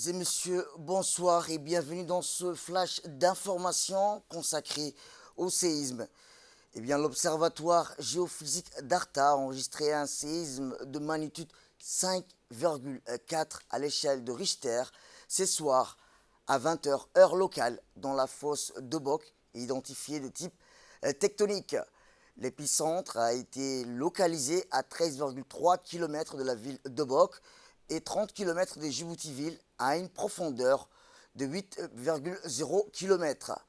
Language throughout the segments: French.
et messieurs, bonsoir et bienvenue dans ce flash d'information consacré au séisme. L'Observatoire géophysique d'Arta a enregistré un séisme de magnitude 5,4 à l'échelle de Richter ce soir à 20h heure locale dans la fosse de Bock, identifiée de type tectonique. L'épicentre a été localisé à 13,3 km de la ville de Bock et 30 km de Djibouti-Ville à une profondeur de 8,0 km.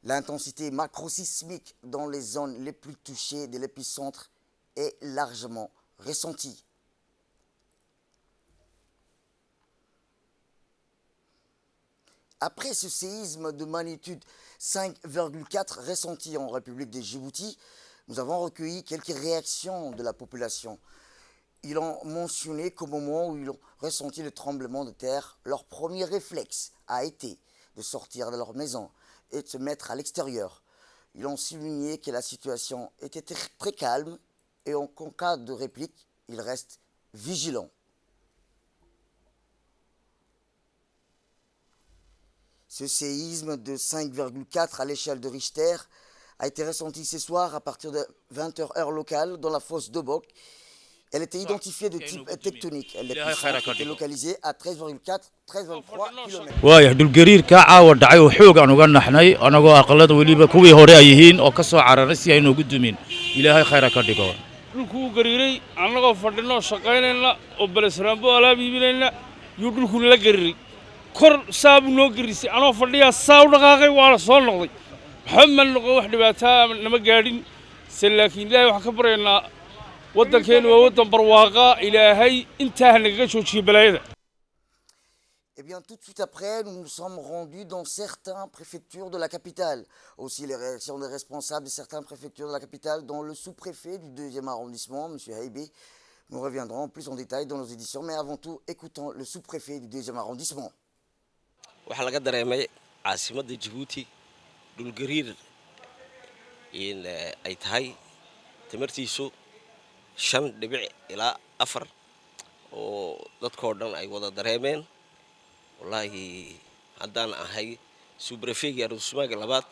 L'intensité macrosismique dans les zones les plus touchées de l'épicentre est largement ressentie. Après ce séisme de magnitude 5,4 ressenti en République de Djibouti, nous avons recueilli quelques réactions de la population. Ils ont mentionné qu'au moment où ils ont ressenti le tremblement de terre, leur premier réflexe a été de sortir de leur maison et de se mettre à l'extérieur. Ils ont souligné que la situation était très calme et en cas de réplique, ils restent vigilants. Ce séisme de 5,4 à l'échelle de Richter a été ressenti ce soir à partir de 20h heure locale dans la fosse de Bock. Elle était identifiée de type tectonique. L'épicentre était localisé à 13,3 km. وايح دول قرير كعاو دعي وحوق عنو قلنا حناي أنا جو أقلد وليبا كوي هوريين أو كسر على رأسي إنه قدومين إلهي خيرك كديكوا. dhulkuu gariiray annagoo fadhinoo shaqaynayna oo balesraambo alaab iibinayna yuu dhulku la gariiray kor saabu noo garisay anoo fadhiyaa saa u dhaqaaqay waana soo noqday waxba ma noqon wax dhibaataa nama gaadhin se laakiin ilaahay waxaan ka baryaynaa waddankeenu waa waddan barwaaqa ilaahay intaa nagaga joojiyo balaayada. Tout de suite après, nous nous sommes rendus dans certaines préfectures de la capitale. Aussi les réactions des responsables de certaines préfectures de la capitale, dont le sous-préfet du 2e arrondissement, M. Haïbé. Nous reviendrons plus en détail dans nos éditions, mais avant tout, écoutons le sous-préfet du 2e arrondissement. waxaa laga dareemay caasimadda Djibouti dhul gariir in ay tahay tamartiisu 5 ilaa 4 oo dadkoo dhan ay wada dareemeen wallahi haddaan ahay sous-préfet arrondissement labaad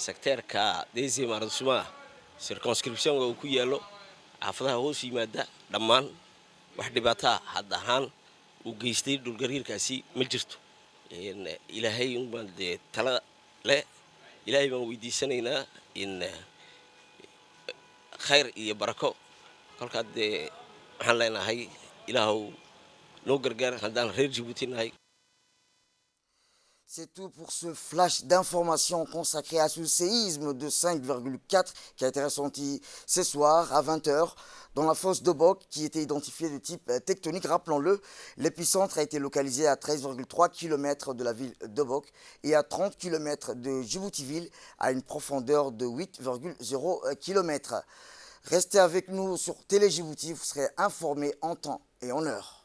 secteerka 2e arrondissement circonscription uu ku yaalo xaafadaha hoos yimaada dhammaan wax dhibaato hadda ahaan uu geystay dhul gariirkaasi ma jirto ilaahay umbaan dee tala le ilaahay baan weydiisanaynaa in khayr iyo barako kolkaad dee waxaan leenahay ilaahow noo gargaar haddaan reer Djibouti nahay. C'est tout pour ce flash d'information consacré à ce séisme de 5,4 qui a été ressenti ce soir à 20h dans la fosse de Bock qui était identifiée de type tectonique. Rappelons-le, l'épicentre a été localisé à 13,3 km de la ville de Bock et à 30 km de Djibouti-Ville à une profondeur de 8,0 km. Restez avec nous sur Télé Djibouti, vous serez informés en temps et en heure.